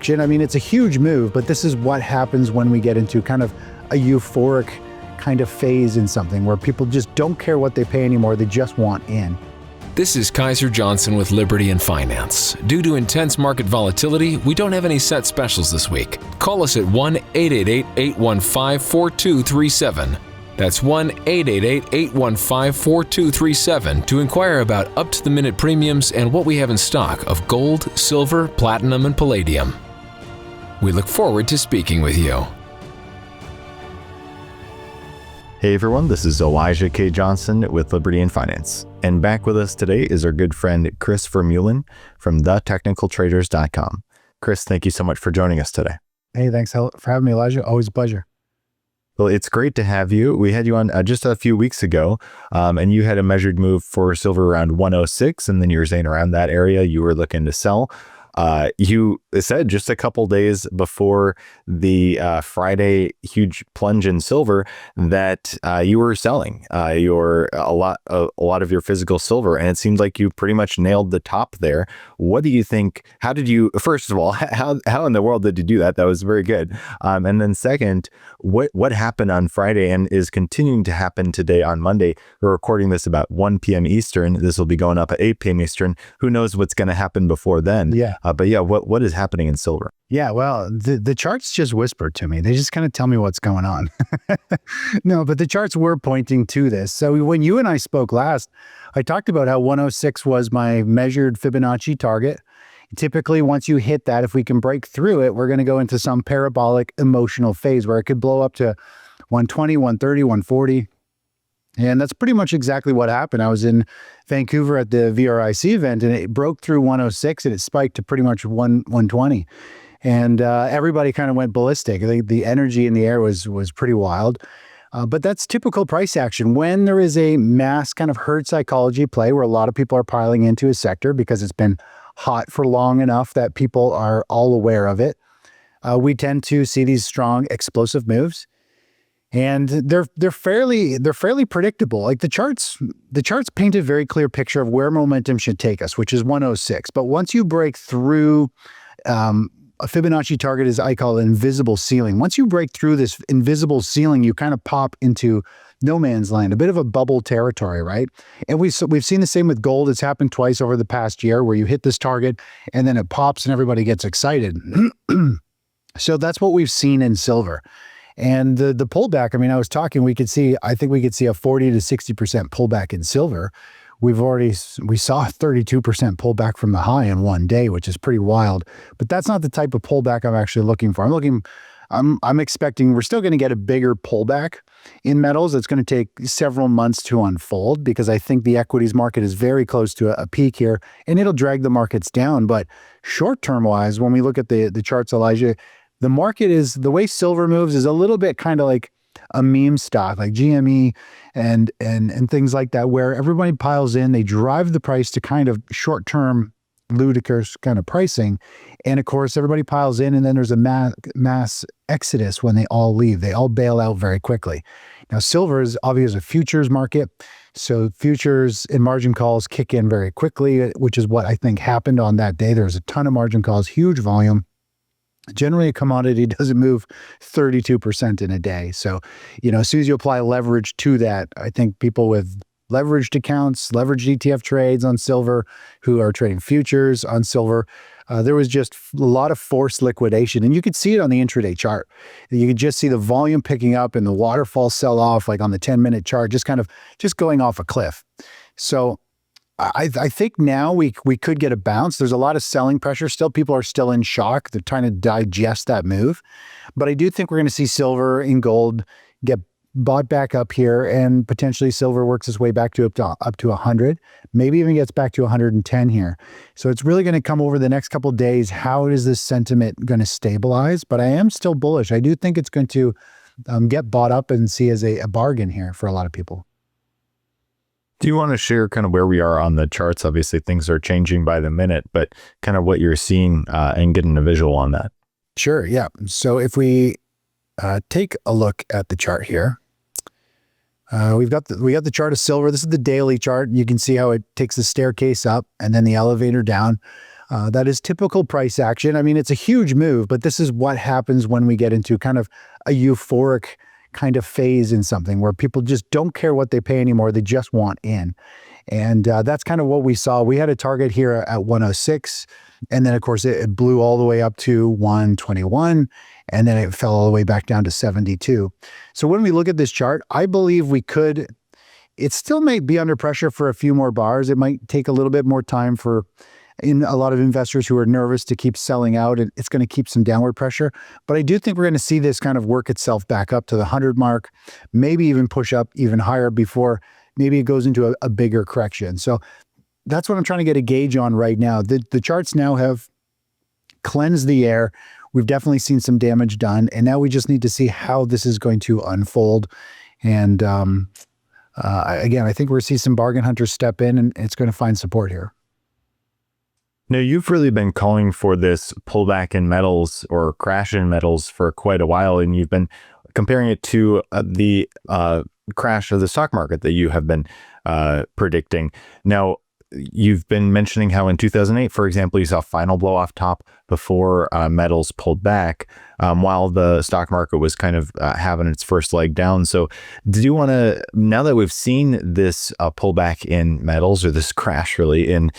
correction. I mean, it's a huge move, but this is what happens when we get into kind of a euphoric kind of phase in something where people just don't care what they pay anymore. They just want in. This is Kaiser Johnson with Liberty and Finance. Due to intense market volatility, we don't have any set specials this week. Call us at 1-888-815-4237. That's 1-888-815-4237 to inquire about up-to-the-minute premiums and what we have in stock of gold, silver, platinum, and palladium. We look forward to speaking with you. Hey everyone, this is Elijah K. Johnson with Liberty and Finance. And back with us today is our good friend Chris Vermeulen from thetechnicaltraders.com. Chris, thank you so much for joining us today. Hey, thanks for having me, Elijah. Always a pleasure. Well, it's great to have you. We had you on just a few weeks ago, and you had a measured move for silver around 106, and then you were saying around that area you were looking to sell. You said just a couple days before the Friday huge plunge in silver that you were selling a lot of your physical silver, and it seemed like you pretty much nailed the top there. What do you think? How did you? First of all, how in the world did you do that? That was very good. And then second, what happened on Friday and is continuing to happen today on Monday? We're recording this about 1 p.m. Eastern. This will be going up at 8 p.m. Eastern. Who knows what's going to happen before then? Yeah. But yeah, what is happening in silver? Yeah, well, the charts just whisper to me. They just kind of tell me what's going on. No, but the charts were pointing to this. So when you and I spoke last, I talked about how 106 was my measured Fibonacci target. Typically, once you hit that, if we can break through it, we're going to go into some parabolic emotional phase where it could blow up to 120, 130, 140. And that's pretty much exactly what happened. I was in Vancouver at the VRIC event, and it broke through 106, and it spiked to pretty much 120. And everybody kind of went ballistic. The energy in the air was pretty wild. But that's typical price action. When there is a mass kind of herd psychology play where a lot of people are piling into a sector because it's been hot for long enough that people are all aware of it, we tend to see these strong explosive moves. And they're fairly predictable. Like the charts paint a very clear picture of where momentum should take us, which is 106. But once you break through a Fibonacci target, is I call it invisible ceiling. Once you break through this invisible ceiling, you kind of pop into no man's land, a bit of a bubble territory, right? And we've seen the same with gold. It's happened twice over the past year where you hit this target and then it pops and everybody gets excited. So that's what we've seen in silver. And the pullback, I mean, I think we could see a 40 to 60% pullback in silver. We saw a 32% pullback from the high in one day, which is pretty wild. But that's not the type of pullback I'm actually looking for. I'm expecting we're still going to get a bigger pullback in metals. It's going to take several months to unfold because I think the equities market is very close to a peak here, and it'll drag the markets down. But short-term wise, when we look at the charts, Elijah, the market is, the way silver moves is a little bit kind of like a meme stock, like GME and things like that, where everybody piles in, they drive the price to kind of short-term ludicrous kind of pricing. And of course, everybody piles in, and then there's a mass exodus when they all leave. They all bail out very quickly. Now, silver is obviously a futures market. So futures and margin calls kick in very quickly, which is what I think happened on that day. There's a ton of margin calls, huge volume. Generally, a commodity doesn't move 32% in a day. So, as soon as you apply leverage to that, I think people with leveraged accounts, leveraged ETF trades on silver, who are trading futures on silver, there was just a lot of forced liquidation. And you could see it on the intraday chart. You could just see the volume picking up and the waterfall sell off, like on the 10-minute chart, just going off a cliff. So I think now we could get a bounce. There's a lot of selling pressure still. People are still in shock. They're trying to digest that move. But I do think we're going to see silver and gold get bought back up here, and potentially silver works its way back to up to 100, maybe even gets back to 110 here. So it's really going to come over the next couple of days. How is this sentiment going to stabilize? But I am still bullish. I do think it's going to get bought up and see as a bargain here for a lot of people. Do you want to share kind of where we are on the charts? Obviously, things are changing by the minute, but kind of what you're seeing and getting a visual on that. Sure, yeah. So if we take a look at the chart here, we got the chart of silver. This is the daily chart. You can see how it takes the staircase up and then the elevator down. That is typical price action. I mean, it's a huge move, but this is what happens when we get into kind of a euphoric kind of phase in something where people just don't care what they pay anymore. They just want in. And that's kind of what we saw. We had a target here at 106. And then, of course, it blew all the way up to 121. And then it fell all the way back down to 72. So when we look at this chart, I believe we could, it still may be under pressure for a few more bars. It might take a little bit more time for in a lot of investors who are nervous to keep selling out, and it's going to keep some downward pressure. But I do think we're going to see this kind of work itself back up to the 100 mark, maybe even push up even higher before maybe it goes into a bigger correction. So that's what I'm trying to get a gauge on right now. The charts now have cleansed the air. We've definitely seen some damage done, and now we just need to see how this is going to unfold. And again, I think we're going to see some bargain hunters step in, and it's going to find support here. Now, you've really been calling for this pullback in metals or crash in metals for quite a while, and you've been comparing it to the crash of the stock market that you have been predicting. Now, you've been mentioning how in 2008, for example, you saw final blow off top before metals pulled back while the stock market was kind of having its first leg down. So do you want to, now that we've seen this pullback in metals, or this crash really in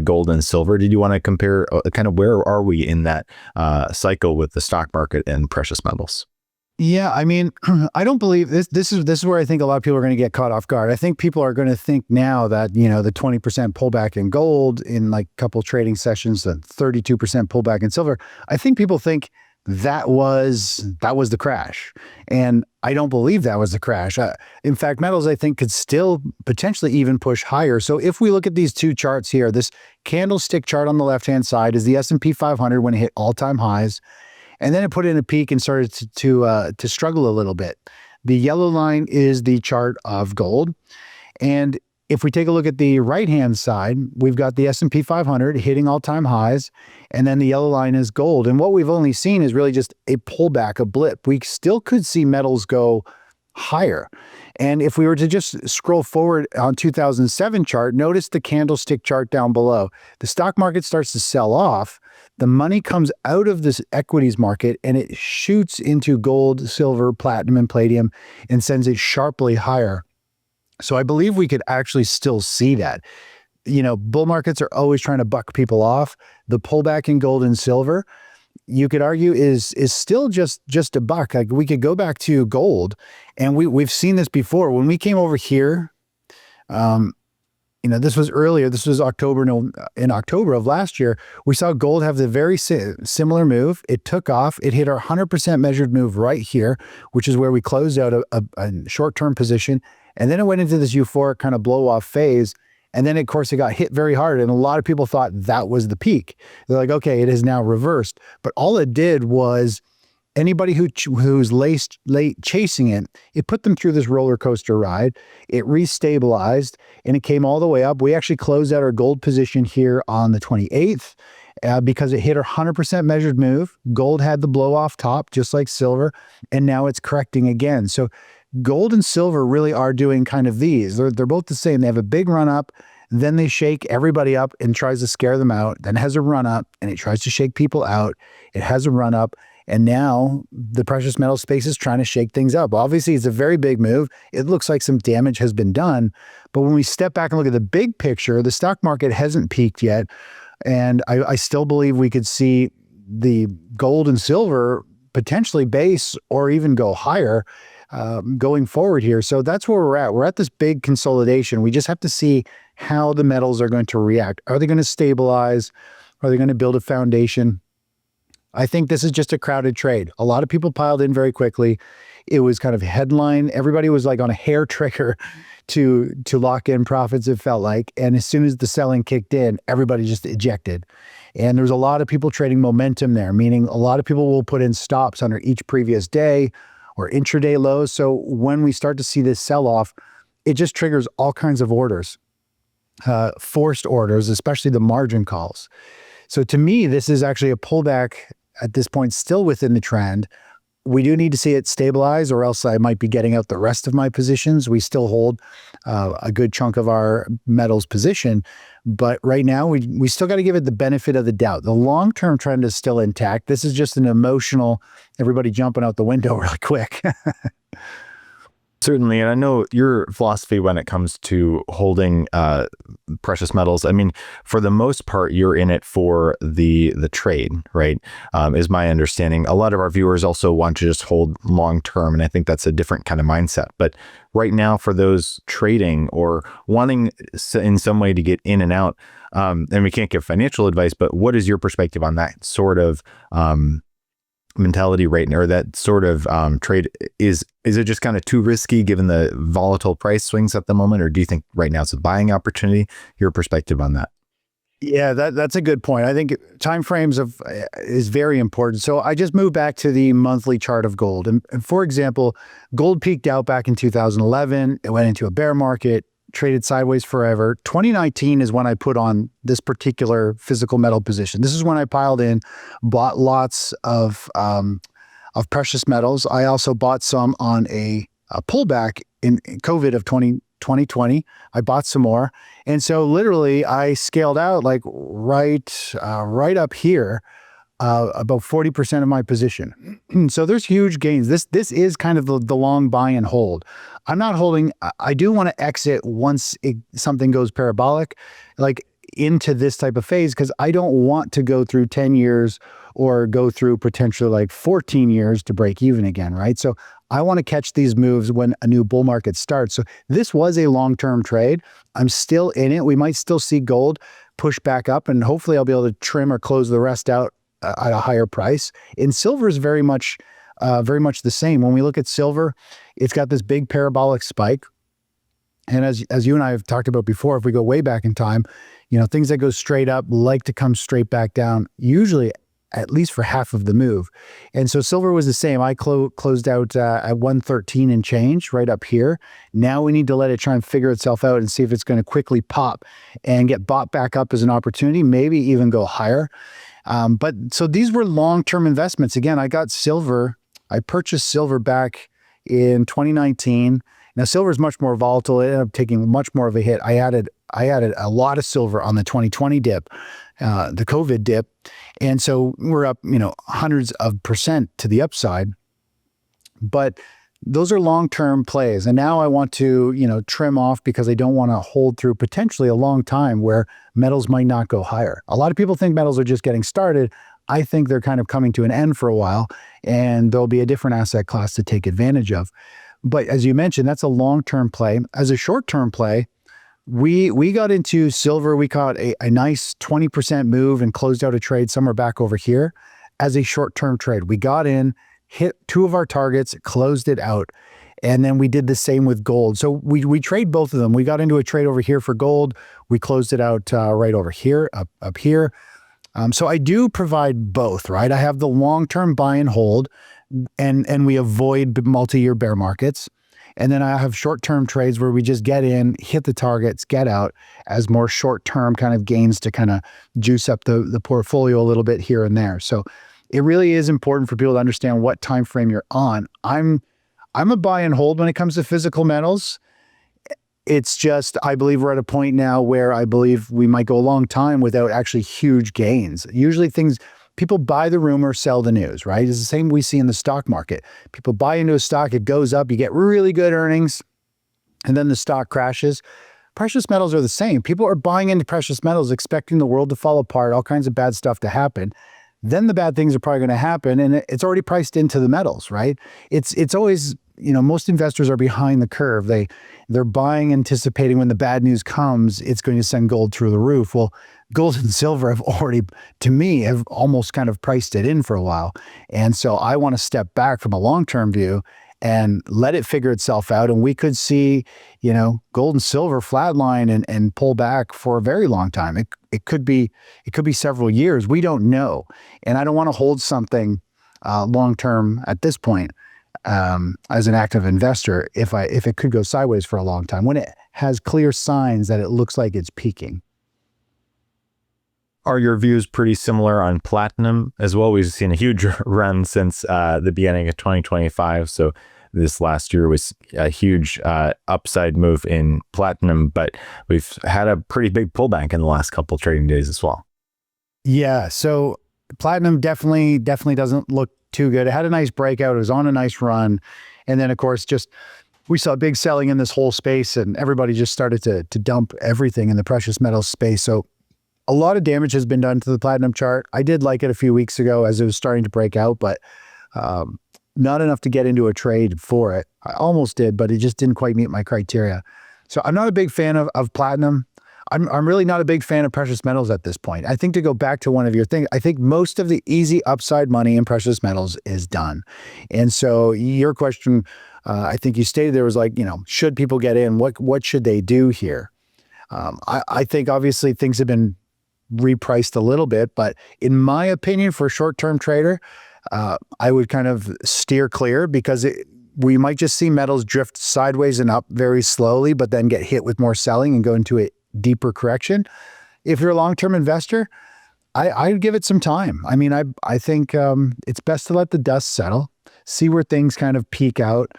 gold and silver, did you want to compare kind of where are we in that cycle with the stock market and precious metals? Yeah, I mean, I don't believe this. This is where I think a lot of people are going to get caught off guard. I think people are going to think now that, you know, the 20% pullback in gold in like a couple trading sessions, the 32% pullback in silver. I think people think that was the crash, and I don't believe that was the crash. In fact, metals I think could still potentially even push higher. So if we look at these two charts here, this candlestick chart on the left-hand side is the S&P 500 when it hit all-time highs. And then it put in a peak and started to struggle a little bit. The yellow line is the chart of gold. And if we take a look at the right-hand side, we've got the S&P 500 hitting all-time highs, and then the yellow line is gold. And what we've only seen is really just a pullback, a blip. We still could see metals go higher. And if we were to just scroll forward on 2007 chart, notice the candlestick chart down below. The stock market starts to sell off. The money comes out of this equities market and it shoots into gold, silver, platinum, and palladium and sends it sharply higher. So I believe we could actually still see that. You know, bull markets are always trying to buck people off. The pullback in gold and silver, you could argue is still just a buck. Like we could go back to gold, and we've seen this before. When we came over here, you know, this was earlier. This was in October of last year. We saw gold have the very similar move. It took off. It hit our 100% measured move right here, which is where we closed out a short-term position. And then it went into this euphoric kind of blow-off phase. And then, of course, it got hit very hard. And a lot of people thought that was the peak. They're like, okay, it is now reversed. But all it did was anybody who's late chasing it, it put them through this roller coaster ride. It restabilized and it came all the way up. We actually closed out our gold position here on the 28th because it hit our 100% measured move. Gold had the blow off top, just like silver, and now it's correcting again. So gold and silver really are doing kind of these. They're both the same. They have a big run up, then they shake everybody up and tries to scare them out. Then it has a run up and it tries to shake people out. It has a run up. And now the precious metal space is trying to shake things up. Obviously, it's a very big move. It looks like some damage has been done. But when we step back and look at the big picture, the stock market hasn't peaked yet. And I still believe we could see the gold and silver potentially base or even go higher going forward here. So that's where we're at. We're at this big consolidation. We just have to see how the metals are going to react. Are they going to stabilize? Are they going to build a foundation? I think this is just a crowded trade. A lot of people piled in very quickly. It was kind of headline. Everybody was like on a hair trigger to lock in profits, it felt like. And as soon as the selling kicked in, everybody just ejected. And there's a lot of people trading momentum there, meaning a lot of people will put in stops under each previous day or intraday lows. So when we start to see this sell-off, it just triggers all kinds of orders, forced orders, especially the margin calls. So to me, this is actually a pullback at this point, still within the trend. we do need to see it stabilize, or else I might be getting out the rest of my positions. We still hold a good chunk of our metals position, but right now we still got to give it the benefit of the doubt. The long-term trend is still intact. This is just an emotional, everybody jumping out the window really quick. Certainly. And I know your philosophy when it comes to holding precious metals. I mean, for the most part, you're in it for the trade, right? Is my understanding. A lot of our viewers also want to just hold long term. And I think that's a different kind of mindset. But right now, for those trading or wanting in some way to get in and out, and we can't give financial advice, but what is your perspective on that sort of mentality right now, or that sort of trade? Is it just kind of too risky given the volatile price swings at the moment, or do you think right now it's a buying opportunity? Your perspective on that? Yeah, that's a good point. I think time frames is very important. So I just moved back to the monthly chart of gold. And for example, gold peaked out back in 2011. It went into a bear market, traded sideways forever. 2019 is when I put on this particular physical metal position. This is when I piled in, bought lots of precious metals. I also bought some on a pullback in COVID of 2020. I bought some more. And so literally I scaled out like right up here, about 40% of my position. So there's huge gains. This is kind of the long buy and hold. I'm not holding. I do want to exit once something goes parabolic, like into this type of phase, because I don't want to go through 10 years or go through potentially like 14 years to break even again, right? So I want to catch these moves when a new bull market starts. So this was a long-term trade. I'm still in it. We might still see gold push back up, and hopefully I'll be able to trim or close the rest out at a higher price. And silver is very much the same. When we look at silver, it's got this big parabolic spike. And as you and I have talked about before, if we go way back in time, things that go straight up like to come straight back down, usually at least for half of the move. And so silver was the same. I closed out at 113 and change right up here. Now we need to let it try and figure itself out and see if it's going to quickly pop and get bought back up as an opportunity, maybe even go higher. But so these were long-term investments. Again, I purchased silver back in 2019. Now silver is much more volatile. It ended up taking much more of a hit. I added a lot of silver on the 2020 dip, the COVID dip. And so we're up, hundreds of percent to the upside. But those are long-term plays. And now I want to, trim off because I don't want to hold through potentially a long time where metals might not go higher. A lot of people think metals are just getting started. I think they're kind of coming to an end for a while, and there'll be a different asset class to take advantage of. But as you mentioned, that's a long-term play. As a short-term play, we got into silver. We caught a nice 20% move and closed out a trade somewhere back over here as a short-term trade. We got in, hit two of our targets, closed it out. And then we did the same with gold. So we trade both of them. We got into a trade over here for gold. We closed it out right over here, up here. So I do provide both, right? I have the long-term buy and hold, and we avoid multi-year bear markets. And then I have short-term trades where we just get in, hit the targets, get out as more short-term kind of gains to kind of juice up the portfolio a little bit here and there. So it really is important for people to understand what time frame you're on. I'm a buy and hold when it comes to physical metals. It's just, I believe we're at a point now where I believe we might go a long time without actually huge gains. Usually people buy the rumor, sell the news, right? It's the same we see in the stock market. People buy into a stock, it goes up, you get really good earnings, and then the stock crashes. Precious metals are the same. People are buying into precious metals, expecting the world to fall apart, all kinds of bad stuff to happen. Then the bad things are probably going to happen, and it's already priced into the metals, right? It's always, most investors are behind the curve. They're buying, anticipating when the bad news comes, it's going to send gold through the roof. Well, gold and silver have already, to me, have almost kind of priced it in for a while. And so I want to step back from a long-term view and let it figure itself out. And we could see, gold and silver flatline and pull back for a very long time. It could be several years. We don't know. And I don't want to hold something long-term at this point as an active investor if it could go sideways for a long time when it has clear signs that it looks like it's peaking. Are your views pretty similar on platinum as well? We've seen a huge run since the beginning of 2025. So this last year was a huge upside move in platinum, but we've had a pretty big pullback in the last couple trading days as well. Yeah, so platinum definitely doesn't look too good. It had a nice breakout. It was on a nice run. And then, of course, we saw big selling in this whole space, and everybody just started to dump everything in the precious metals space. So a lot of damage has been done to the platinum chart. I did like it a few weeks ago as it was starting to break out, but not enough to get into a trade for it. I almost did, but it just didn't quite meet my criteria. So I'm not a big fan of platinum. I'm really not a big fan of precious metals at this point. I think, to go back to one of your things, I think most of the easy upside money in precious metals is done. And so your question, I think you stated there was like, should people get in? What should they do here? I think obviously things have been repriced a little bit, but in my opinion, for a short-term trader, I would kind of steer clear, because we might just see metals drift sideways and up very slowly, but then get hit with more selling and go into a deeper correction. If you're a long-term investor, I'd give it some time. I mean, I think it's best to let the dust settle, see where things kind of peak out.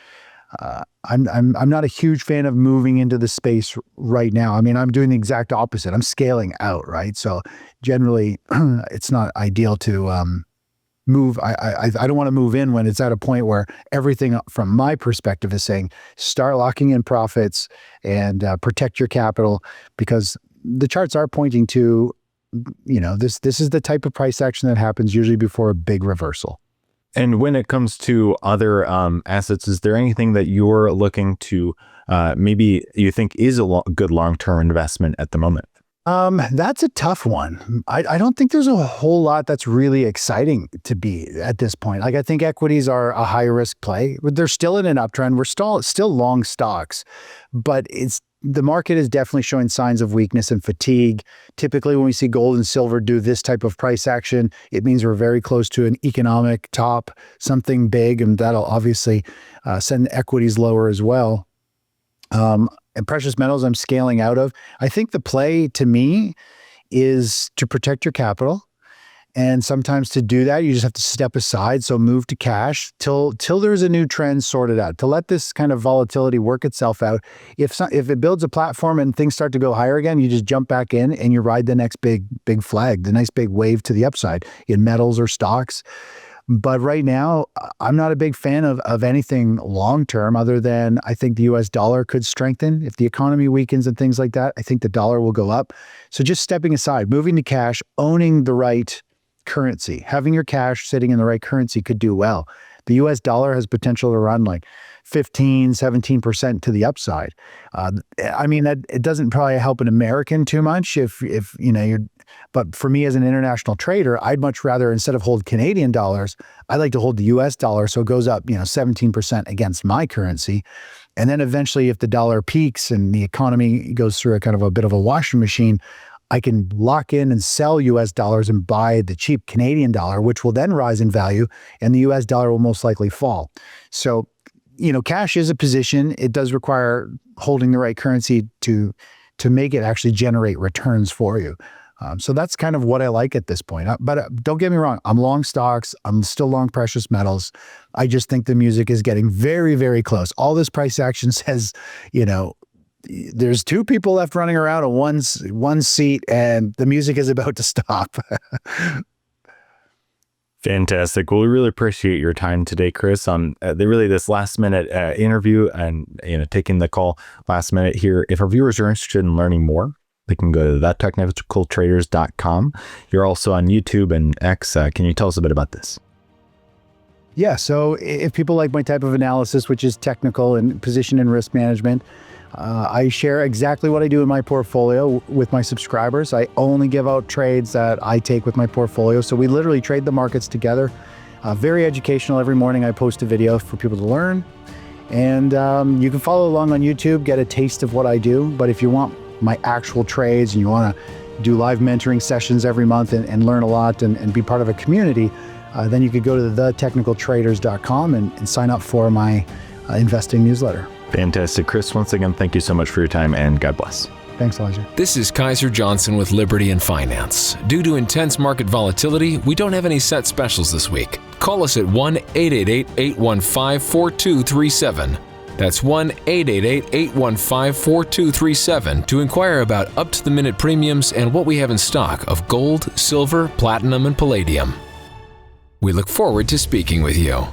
I'm not a huge fan of moving into the space right now. I mean, I'm doing the exact opposite. I'm scaling out, right? So generally, it's not ideal to move. I don't want to move in when it's at a point where everything from my perspective is saying start locking in profits and protect your capital, because the charts are pointing to, this is the type of price action that happens usually before a big reversal. And when it comes to other assets, is there anything that you're looking to maybe you think is a good long-term investment at the moment? That's a tough one. I don't think there's a whole lot that's really exciting to be at this point. Like, I think equities are a high risk play. They're still in an uptrend. We're still long stocks, but the market is definitely showing signs of weakness and fatigue. Typically, when we see gold and silver do this type of price action, it means we're very close to an economic top, something big, and that'll obviously send equities lower as well. And precious metals, I'm scaling out of. I think the play to me is to protect your capital. And sometimes to do that, you just have to step aside. So move to cash till there's a new trend sorted out, to let this kind of volatility work itself out. If it builds a platform and things start to go higher again, you just jump back in and you ride the next big flag, the nice big wave to the upside in metals or stocks. But right now, I'm not a big fan of anything long-term, other than I think the US dollar could strengthen. If the economy weakens and things like that, I think the dollar will go up. So just stepping aside, moving to cash, owning the right currency, having your cash sitting in the right currency could do well. The US dollar has potential to run like 15, 17% to the upside. I mean, that it doesn't probably help an American too much if but for me as an international trader, I'd much rather, instead of hold Canadian dollars, I like to hold the US dollar. So it goes up, 17% against my currency. And then eventually, if the dollar peaks and the economy goes through a kind of a bit of a washing machine, I can lock in and sell US dollars and buy the cheap Canadian dollar, which will then rise in value, and the US dollar will most likely fall. So, cash is a position. It does require holding the right currency to make it actually generate returns for you. So that's kind of what I like at this point. But don't get me wrong, I'm long stocks. I'm still long precious metals. I just think the music is getting very, very close. All this price action says, there's two people left running around on one seat, and the music is about to stop. Fantastic. Well, we really appreciate your time today, Chris. This last minute interview and taking the call last minute here. If our viewers are interested in learning more, they can go to thattechnicaltraders.com. You're also on YouTube and X. Can you tell us a bit about this? Yeah. So if people like my type of analysis, which is technical and position and risk management, I share exactly what I do in my portfolio with my subscribers. I only give out trades that I take with my portfolio. So we literally trade the markets together. Very educational. Every morning I post a video for people to learn. And you can follow along on YouTube, get a taste of what I do. But if you want my actual trades and you want to do live mentoring sessions every month and learn a lot and be part of a community, then you could go to thattechnicaltraders.com and sign up for my investing newsletter. Fantastic. Chris, once again, thank you so much for your time, and God bless. Thanks, Elijah. This is Kaiser Johnson with Liberty and Finance. Due to intense market volatility, we don't have any set specials this week. Call us at 1-888-815-4237. That's 1-888-815-4237 to inquire about up-to-the-minute premiums and what we have in stock of gold, silver, platinum, and palladium. We look forward to speaking with you.